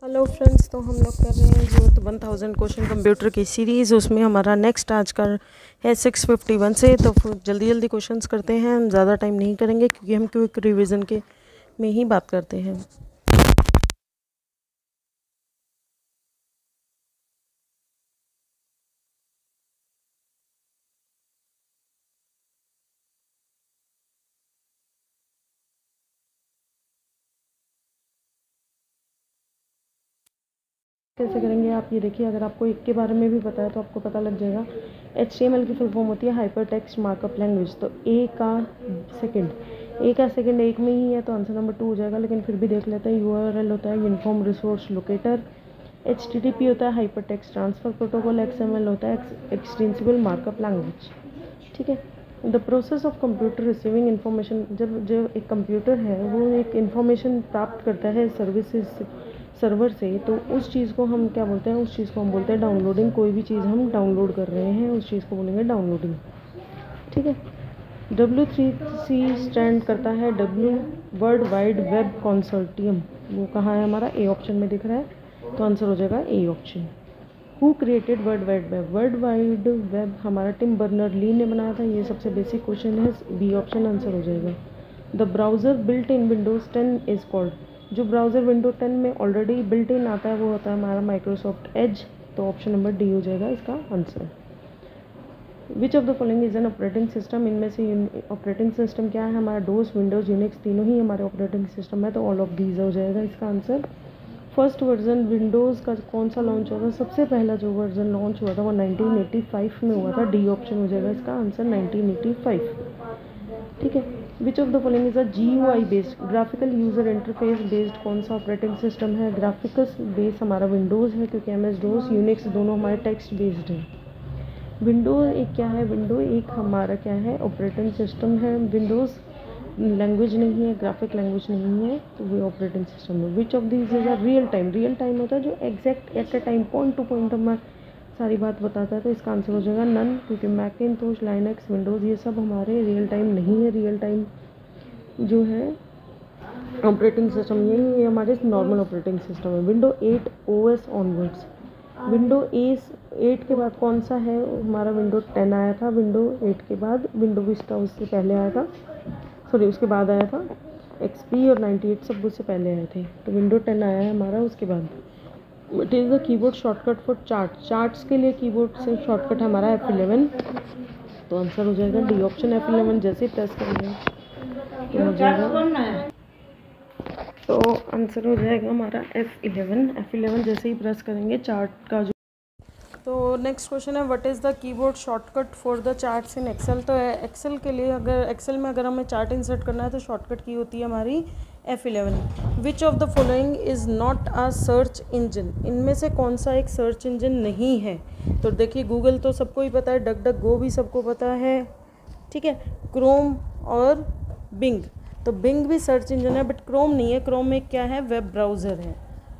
Hello friends, तो हम लोग कर रहे हैं जो 1000 क्वेश्चन कंप्यूटर की सीरीज़। उसमें हमारा नेक्स्ट आज का है 651 से। तो जल्दी जल्दी क्वेश्चंस करते हैं, हम ज़्यादा टाइम नहीं करेंगे क्योंकि हम क्विक रिवीजन के में ही बात करते हैं। कैसे करेंगे आप ये देखिए, अगर आपको एक के बारे में भी पता है तो आपको पता लग जाएगा। HTML की फुल फॉर्म होती है हाइपर टेक्स्ट मार्कअप लैंग्वेज। तो ए का सेकंड एक में ही है तो आंसर नंबर 2 हो जाएगा, लेकिन फिर भी देख लेते हैं। URL होता है यूनिफॉर्म रिसोर्स लोकेटर। HTTP होता है hyper text transfer protocol. XML होता है एक्सटेंसिबल मार्कअप लैंग्वेज। ठीक है। The process of computer receiving information, जब जो एक कंप्यूटर है वो एक इन्फॉर्मेशन प्राप्त करता है सर्विसेज सर्वर से, तो उस चीज़ को हम क्या बोलते हैं? उस चीज़ को हम बोलते हैं डाउनलोडिंग। कोई भी चीज़ हम डाउनलोड कर रहे हैं उस चीज़ को बोलेंगे डाउनलोडिंग। ठीक है। W3C स्टैंड करता है W world wide web consortium. वो कहाँ है? हमारा ए ऑप्शन में दिख रहा है, तो आंसर हो जाएगा A option. Who created world wide web? World wide web हमारा टिम बर्नर ली ने बनाया था। ये सबसे बेसिक क्वेश्चन है, बी ऑप्शन आंसर हो जाएगा। The browser built in Windows 10 is called. जो ब्राउज़र विंडो 10 में ऑलरेडी बिल्ट इन आता है वो होता है हमारा माइक्रोसॉफ्ट एज। तो ऑप्शन नंबर डी हो जाएगा इसका answer. Which of the following is an operating system? इनमें से ऑपरेटिंग सिस्टम क्या है? हमारा डोस, विंडोज़, यूनिक्स तीनों ही हमारे ऑपरेटिंग सिस्टम है, तो ऑल ऑफ दीज हो जाएगा इसका आंसर। फर्स्ट वर्जन विंडोज़ का कौन सा लॉन्च हुआ था? सबसे पहला जो वर्जन लॉन्च हुआ था वो 1985 में हुआ था। डी ऑप्शन हो जाएगा इसका आंसर 1985। ठीक है। Which of the following is a GUI based graphical user interface based कौन सा ऑपरेटिंग सिस्टम है? ग्राफिकस बेस हमारा विंडोज़ है, क्योंकि MS-DOS यूनिक्स दोनों हमारे टेक्स्ट बेस्ड हैं। विंडोज़ एक क्या है? विंडो एक हमारा क्या है? ऑपरेटिंग सिस्टम है। विंडोज़ लैंग्वेज नहीं है, ग्राफिक लैंग्वेज नहीं है, तो वो ऑपरेटिंग सिस्टम है। Which of these is a real time? Real time होता है जो exact at a time point two point हमारा सारी बात बताता है, तो इसका आंसर हो जाएगा नन, क्योंकि मैकिंटोश, लाइनक्स, विंडोज़ ये सब हमारे रियल टाइम नहीं है। रियल टाइम जो है ऑपरेटिंग सिस्टम यही हमारे नॉर्मल ऑपरेटिंग सिस्टम है। Window 8 OS onwards. विंडो 8 के बाद कौन सा है? हमारा विंडो 10 आया था। विंडो 8 के बाद विंडो विस्टा उससे पहले आया था, सॉरी उसके बाद आया था। XP और 98 सब उससे पहले आए थे, तो विंडो 10 आया है हमारा उसके बाद। What is the keyboard shortcut for charts के लिए कीबोर्ड से शॉर्टकट हमारा F11, तो आंसर हो जाएगा डी ऑप्शन। F11 जैसे ही प्रेस करेंगे तो हो जाएगा, तो आंसर हो जाएगा हमारा F11 जैसे ही प्रेस करेंगे चार्ट का जो। तो नेक्स्ट क्वेश्चन है, what is the keyboard shortcut for the charts in Excel? तो एक्सेल के लिए, अगर एक्सेल में अगर हमें चार्ट इंसर्ट करना है तो शॉर्टकट की होती है हमारी F11। Which of the following is not a search engine? इनमें से कौन सा एक सर्च इंजन नहीं है? तो देखिए, गूगल तो सबको ही पता है, डक डक गो भी सबको पता है, ठीक है, क्रोम और बिंग। तो बिंग भी सर्च इंजन है बट क्रोम नहीं है। क्रोम एक क्या है? वेब ब्राउज़र है।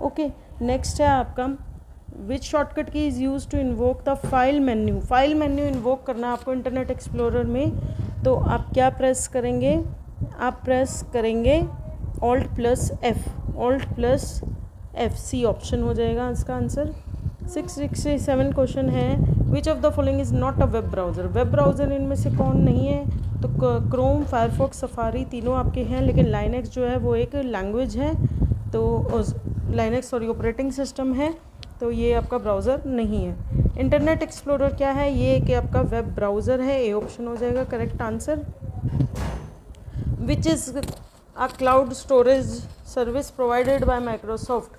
ओके। नेक्स्ट है आपका, which shortcut key is use to invoke the file menu? File menu invoke करना है आपको इंटरनेट एक्सप्लोरर में, तो आप क्या प्रेस करेंगे? आप प्रेस करेंगे Alt+F। सी ऑप्शन हो जाएगा इसका आंसर। 667 क्वेश्चन है, which of the following is not a web browser? Web browser इनमें से कौन नहीं है? तो क्रोम, फायरफॉक्स, सफारी तीनों आपके हैं, लेकिन लाइनक्स जो है वो एक लैंग्वेज है, तो लाइनक्स सॉरी ऑपरेटिंग सिस्टम है, तो ये आपका ब्राउज़र नहीं है। इंटरनेट एक्सप्लोरर क्या है? ये कि आपका वेब ब्राउज़र है। ए ऑप्शन हो जाएगा correct answer. Which is a cloud storage service provided by Microsoft?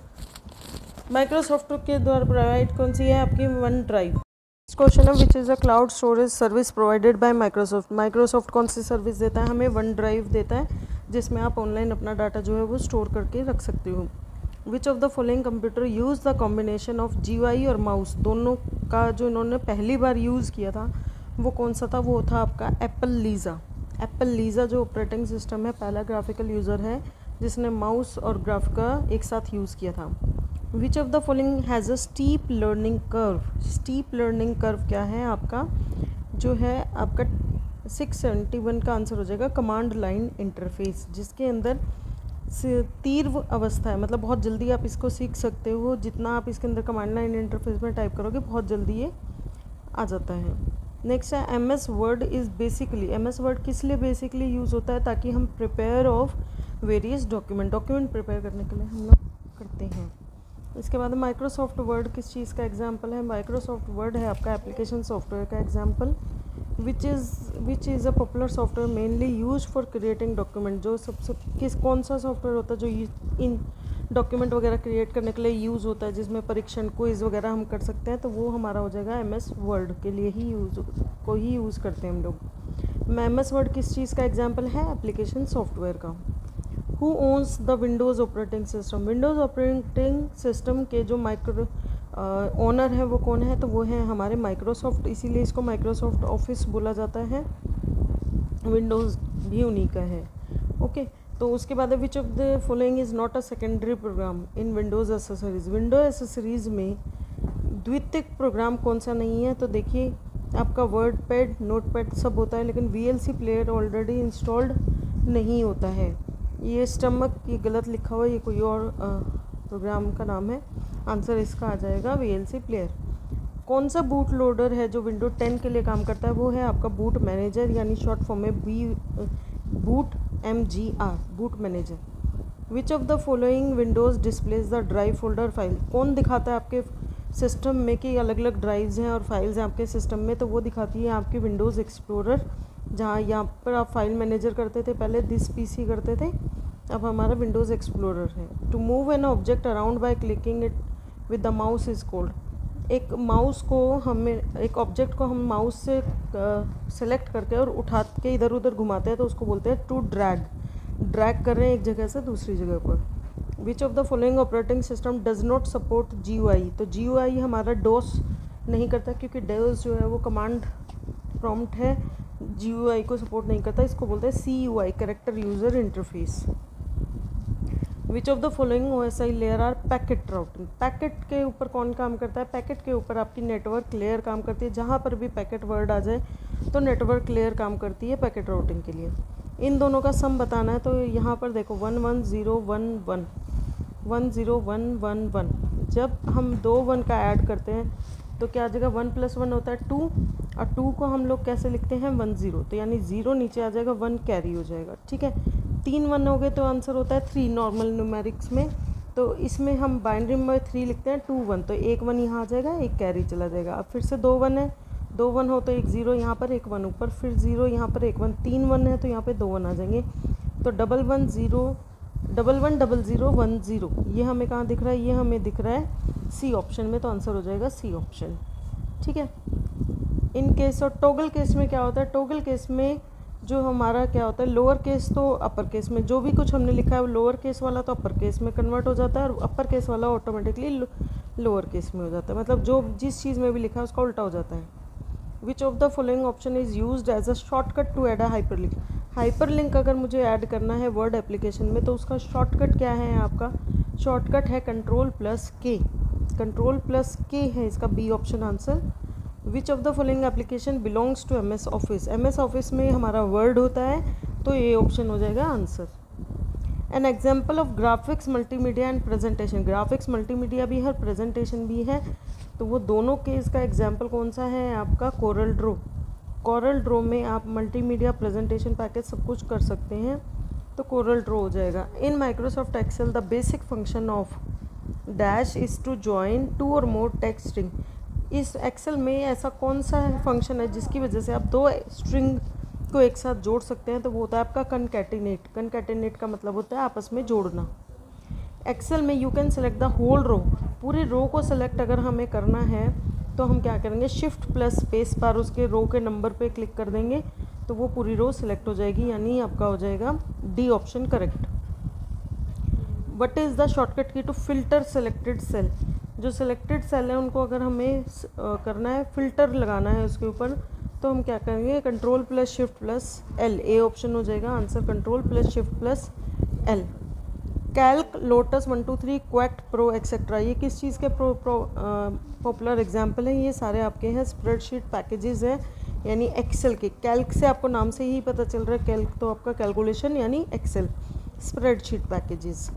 Microsoft के द्वारा प्रोवाइड कौन सी है? आपकी वन ड्राइव। क्वेश्चन है, which is a cloud storage service provided by Microsoft? Microsoft कौन सी सर्विस देता है? हमें वन ड्राइव देता है, जिसमें आप ऑनलाइन अपना डाटा जो है वो स्टोर करके रख सकते हो। विच of the following computer use the combination of GUI और माउस? दोनों का जो इन्होंने पहली बार यूज़ किया था वो कौन सा था? वो था आपका एप्पल लीज़ा। एप्पल लीज़ा जो ऑपरेटिंग सिस्टम है, पहला ग्राफिकल यूज़र है जिसने माउस और ग्राफ का एक साथ यूज़ किया था। विच of the following has a steep learning curve? Steep learning curve क्या है आपका? जो है आपका 671 का आंसर हो जाएगा कमांड लाइन इंटरफेस, जिसके अंदर तीव्र अवस्था है, मतलब बहुत जल्दी आप इसको सीख सकते हो। जितना आप इसके अंदर कमांड लाइन इंटरफेस में टाइप करोगे बहुत जल्दी ये आ जाता है। नेक्स्ट है MS word is basically, MS word किस लिए बेसिकली यूज़ होता है, ताकि हम prepare of various document prepare करने के लिए हम लोग करते हैं। इसके बाद माइक्रोसॉफ्ट वर्ड किस चीज़ का एग्जाम्पल है, माइक्रोसॉफ्ट वर्ड है आपका एप्लीकेशन सॉफ्टवेयर का example, which is a popular software mainly use for creating document. जो सबसे कौन सा सॉफ्टवेयर होता है जो इन डॉक्यूमेंट वगैरह क्रिएट करने के लिए यूज़ होता है, जिसमें परीक्षण क्विज वगैरह हम कर सकते हैं, तो वो हमारा हो जाएगा MS वर्ड के लिए ही यूज़ करते हैं हम लोग। MS वर्ड किस चीज़ का एग्जाम्पल है, एप्लीकेशन सॉफ्टवेयर का। Who owns the Windows operating system, Windows operating system के जो ओनर है वो कौन है, तो वो है हमारे माइक्रोसॉफ्ट, इसीलिए इसको माइक्रोसॉफ्ट ऑफिस बोला जाता है। विंडोज़ भी उन्हीं का है। ओके, तो उसके बाद which of the following is not a secondary program in Windows accessories, Windows accessories में द्वितीयक प्रोग्राम कौन सा नहीं है, तो देखिए आपका वर्ड पैड, नोट पैड सब होता है, लेकिन VLC प्लेयर ऑलरेडी इंस्टॉल्ड नहीं होता है। ये स्टमक, ये गलत लिखा हुआ है, ये कोई और प्रोग्राम का नाम है। आंसर इसका आ जाएगा VLC प्लेयर। कौन सा बूट लोडर है जो विंडो 10 के लिए काम करता है, वो है आपका बूट मैनेजर, यानी शॉर्ट फॉर्म में boot MGR, boot manager. Which of the following Windows displays the drive folder file, कौन दिखाता है आपके सिस्टम में कि अलग अलग ड्राइव्स हैं और फाइल्स हैं आपके सिस्टम में, तो वो दिखाती है आपकी विंडोज़ एक्सप्लोरर, जहाँ यहाँ पर आप फाइल मैनेजर करते थे पहले, दिस PC करते थे, अब हमारा विंडोज़ एक्सप्लोरर है। To move an object around by clicking it with the mouse is called, एक माउस को हमें, एक ऑब्जेक्ट को हम माउस से सेलेक्ट करके और उठा के इधर उधर घुमाते हैं तो उसको बोलते हैं टू ड्रैग कर रहे हैं एक जगह से दूसरी जगह पर। विच of the following operating system does not support GUI, तो GUI हमारा डोस नहीं करता, क्योंकि डोस जो है वो कमांड प्रॉम्प्ट है, GUI को सपोर्ट नहीं करता, इसको बोलते हैं CUI, character user interface. Which of the following OSI layer are packet routing, packet के ऊपर कौन काम करता है, पैकेट के ऊपर आपकी नेटवर्क लेयर काम करती है, जहाँ पर भी पैकेट वर्ड आ जाए तो नेटवर्क लेयर काम करती है पैकेट राउटिंग के लिए। इन दोनों का सम बताना है, तो यहाँ पर देखो 11011 10111, जब हम 2 1 का ऐड करते हैं तो क्या आ जाएगा, 1 + 1 होता है 2, और 2 को हम लोग कैसे लिखते हैं 10, तो यानी 0 नीचे आ जाएगा, 1 कैरी हो जाएगा। ठीक है, 3 1 हो गए तो आंसर होता है 3 नॉर्मल न्यूमेरिक्स में, तो इसमें हम बाइनरी में 3 लिखते हैं, 2 1, तो 1 1 यहाँ आ जाएगा, 1 कैरी चला जाएगा। अब फिर से 2 1 है, 2 1 हो तो 1 0 यहाँ पर, 1 1 ऊपर, फिर 0 यहाँ पर, 1 1, 3 1 है तो यहाँ पे 2 1 आ जाएंगे, तो 1 1 0 1 1 0 0 1 0, ये हमें कहाँ दिख रहा है, ये हमें दिख रहा है C ऑप्शन में, तो आंसर हो जाएगा C ऑप्शन। ठीक है, इन केस और टॉगल केस में क्या होता है, टॉगल केस में जो हमारा क्या होता है, लोअर केस तो अपर केस में, जो भी कुछ हमने लिखा है वो लोअर केस वाला तो अपर केस में कन्वर्ट हो जाता है, और अपर केस वाला ऑटोमेटिकली लोअर केस में हो जाता है, मतलब जो जिस चीज़ में भी लिखा है उसका उल्टा हो जाता है। Which of the following option is used as a shortcut to add a hyperlink, hyperlink अगर मुझे ऐड करना है वर्ड एप्लीकेशन में तो उसका शॉर्टकट क्या है, आपका शॉर्टकट है Ctrl+K, Ctrl+K है इसका B option answer. Which of the following application belongs to MS office, MS office में हमारा वर्ड होता है, तो ये ऑप्शन हो जाएगा answer. An example of graphics multimedia and presentation, graphics multimedia भी है, प्रेजेंटेशन भी है, तो वो दोनों केस का एग्जाम्पल कौन सा है आपका, कोरल ड्रो। कोरल ड्रो में आप मल्टीमीडिया, प्रेजेंटेशन, पैकेज सब कुछ कर सकते हैं, तो कोरल ड्रो हो जाएगा। In Microsoft Excel the basic function of dash is to join 2 और मोर टेक्स्ट स्ट्रिंग, इस एक्सेल में ऐसा कौन सा फंक्शन है जिसकी वजह से आप 2 स्ट्रिंग को एक साथ जोड़ सकते हैं, तो वो होता है आपका कनकैटिनेट। कनकैटिनेट का मतलब होता है आपस में जोड़ना। एक्सेल में you can select the whole row, पूरे रो को सेलेक्ट अगर हमें करना है तो हम क्या करेंगे, Shift+Space उसके रो के नंबर पे क्लिक कर देंगे तो वो पूरी रो सेलेक्ट हो जाएगी, यानी आपका हो जाएगा D option correct. What is the shortcut की टू फिल्टर सेलेक्टेड सेल, जो सिलेक्टेड सेल है उनको अगर हमें करना है फिल्टर लगाना है उसके ऊपर, तो हम क्या करेंगे, Ctrl+Shift+L, ए ऑप्शन हो जाएगा answer, Ctrl+Shift+L। Calc, Lotus 1 2 3, Quattro Pro etcetera, ये किस चीज़ के पॉपुलर एग्जाम्पल हैं, ये सारे आपके हैं स्प्रेडशीट पैकेजेस हैं, यानी एक्सेल के। कैल्क से आपको नाम से ही पता चल रहा है, कैल्क तो आपका कैलकुलेशन यानी Excel. Spreadsheet packages.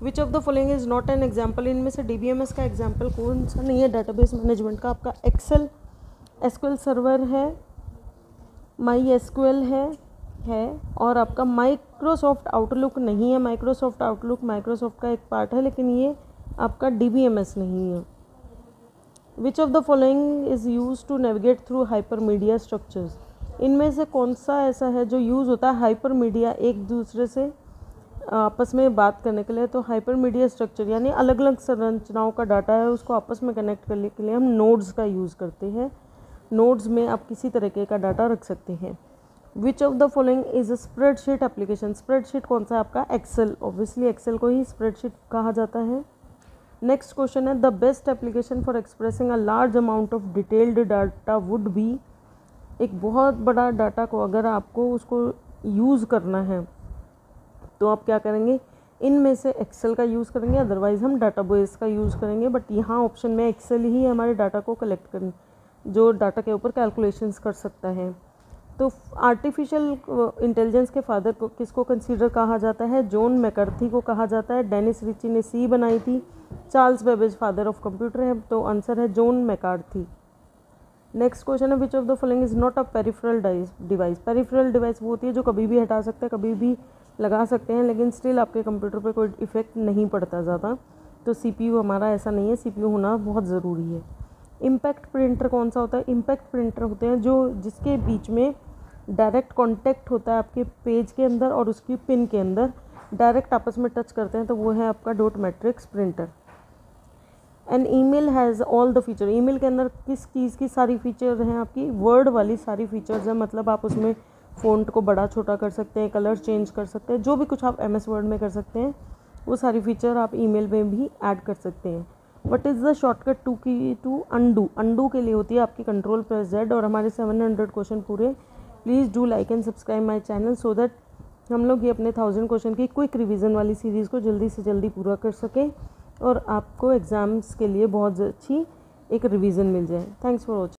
Which of the following is not an example, इनमें से DBMS का एग्जाम्पल कौन सा नहीं है डाटाबेस मैनेजमेंट का? आपका एक्सेल SQL सर्वर है, MySQL है और आपका माइक्रोसॉफ्ट आउटलुक नहीं है। माइक्रोसॉफ्ट आउटलुक माइक्रोसॉफ्ट का एक पार्ट है, लेकिन ये आपका DBMS नहीं है। Which of the following is use to navigate through hypermedia structures, इनमें से कौन सा ऐसा है जो यूज़ होता है हाइपरमीडिया, एक दूसरे से आपस में बात करने के लिए? तो हाइपरमीडिया स्ट्रक्चर यानी अलग अलग संरचनाओं का डाटा है, उसको आपस में कनेक्ट करने के लिए हम नोड्स का यूज़ करते हैं। नोड्स में आप किसी तरीके का डाटा रख सकते हैं। विच of the following is a spreadsheet application, spreadsheet कौन सा है आपका? एक्सेल, ऑब्वियसली एक्सेल को ही स्प्रेडशीट कहा जाता है। नेक्स्ट क्वेश्चन है the best application for expressing a large amount of detailed data would be, एक बहुत बड़ा डाटा को अगर आपको उसको यूज़ करना है तो आप क्या करेंगे? इनमें से एक्सेल का यूज़ करेंगे, अदरवाइज़ हम डाटाबेस का यूज़ करेंगे। बट यहाँ ऑप्शन में एक्सेल ही हमारे डाटा को कलेक्ट करने, जो डाटा के ऊपर कैलकुलेशंस कर सकता है। तो आर्टिफिशियल इंटेलिजेंस के फादर को किसको कंसीडर कहा जाता है? जॉन मैकर्थी को कहा जाता है। डेनिस रिची ने सी बनाई थी। Charles Babbage father of computer है, तो आंसर है जॉन मैकर्थी। नेक्स्ट क्वेश्चन है which of the following is not a peripheral device, peripheral device वो होती है जो कभी भी हटा सकते हैं, कभी भी लगा सकते हैं, लेकिन स्टिल आपके कंप्यूटर पे कोई इफेक्ट नहीं पड़ता ज़्यादा। तो CPU हमारा ऐसा नहीं है, CPU होना बहुत ज़रूरी है। इम्पैक्ट प्रिंटर कौन सा होता है? इम्पैक्ट प्रिंटर होते हैं जो जिसके बीच में डायरेक्ट कांटेक्ट होता है आपके पेज के अंदर और उसकी पिन के अंदर, डायरेक्ट आपस में टच करते हैं, तो वो है आपका dot matrix printer. An email has all the feature, email के अंदर किस चीज़ की सारी फीचर हैं? आपकी वर्ड वाली सारी फीचर्स हैं, मतलब आप उसमें फ़ॉन्ट को बड़ा छोटा कर सकते हैं, कलर चेंज कर सकते हैं, जो भी कुछ आप MS वर्ड में कर सकते हैं वो सारी फीचर आप ईमेल में भी ऐड कर सकते हैं। What is the shortcut to undo, undo के लिए होती है आपकी Ctrl+Z। और हमारे 700 क्वेश्चन पूरे, please do like and subscribe my channel so that हम लोग ये अपने 1000 क्वेश्चन की क्विक रिवीजन वाली सीरीज़ को जल्दी से जल्दी पूरा कर सकें और आपको एग्ज़ाम्स के लिए बहुत अच्छी एक रिवीजन मिल जाए। Thanks for watching.